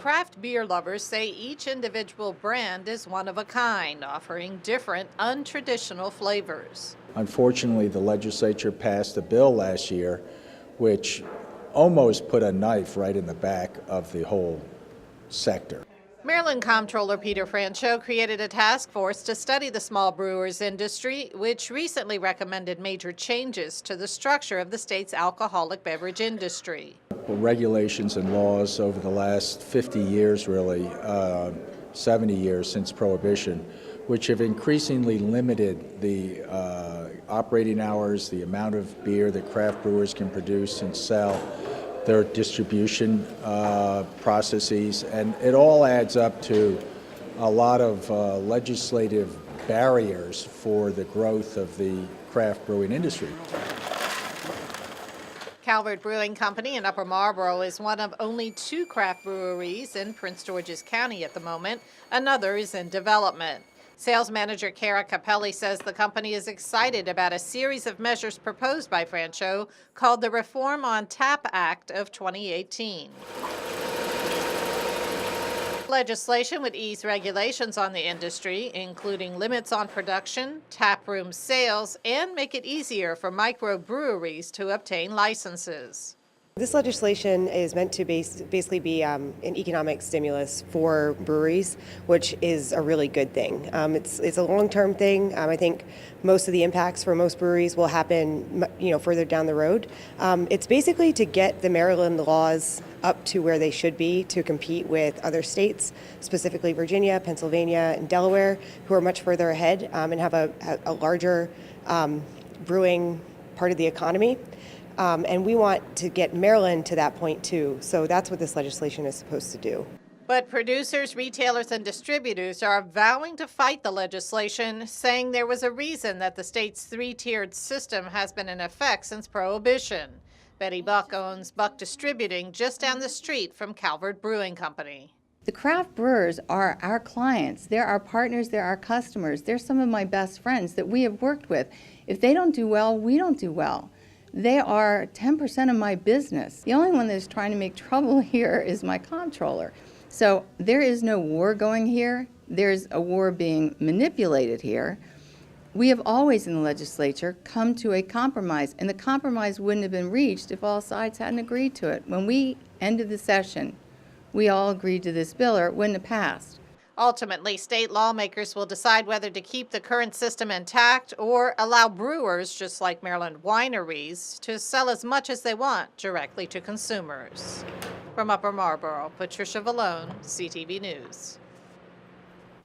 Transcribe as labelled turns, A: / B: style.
A: Craft beer lovers say each individual brand is one of a kind, offering different, untraditional flavors.
B: Unfortunately, the legislature passed a bill last year which almost put a knife right in the back of the whole sector.
A: Maryland Comptroller Peter Franchot created a task force to study the small brewers industry, which recently recommended major changes to the structure of the state's alcoholic beverage industry.
B: Regulations and laws over the last 50 years, really, 70 years since Prohibition, which have increasingly limited the operating hours, the amount of beer that craft brewers can produce and sell, their distribution processes, and it all adds up to a lot of legislative barriers for the growth of the craft brewing industry.
A: Calvert Brewing Company in Upper Marlboro is one of only 2 craft breweries in Prince George's County at the moment. Another is in development. Sales manager Cara Capelli says the company is excited about a series of measures proposed by Franchot called the Reform on Tap Act of 2018. Legislation would ease regulations on the industry, including limits on production, taproom sales, and make it easier for microbreweries to obtain licenses.
C: This legislation is meant to basically be an economic stimulus for breweries, which is a really good thing. It's a long-term thing. I think most of the impacts for most breweries will happen, further down the road. It's basically to get the Maryland laws up to where they should be to compete with other states, specifically Virginia, Pennsylvania, and Delaware, who are much further ahead and have a larger brewing part of the economy. And we want to get Maryland to that point too. So that's what this legislation is supposed to do.
A: But producers, retailers, and distributors are vowing to fight the legislation, saying there was a reason that the state's 3-tiered system has been in effect since Prohibition. Betty Buck owns Buck Distributing just down the street from Calvert Brewing Company.
D: The craft brewers are our clients. They're our partners. They're our customers. They're some of my best friends that we have worked with. If they don't do well, we don't do well. They are 10% of my business. The only one that's trying to make trouble here is my comptroller. So there is no war going here. There's a war being manipulated here. We have always in the legislature come to a compromise, and the compromise wouldn't have been reached if all sides hadn't agreed to it. When we ended the session, we all agreed to this bill or it wouldn't have passed.
A: Ultimately, state lawmakers will decide whether to keep the current system intact or allow brewers, just like Maryland wineries, to sell as much as they want directly to consumers. From Upper Marlboro, Patricia Villone, CTV News.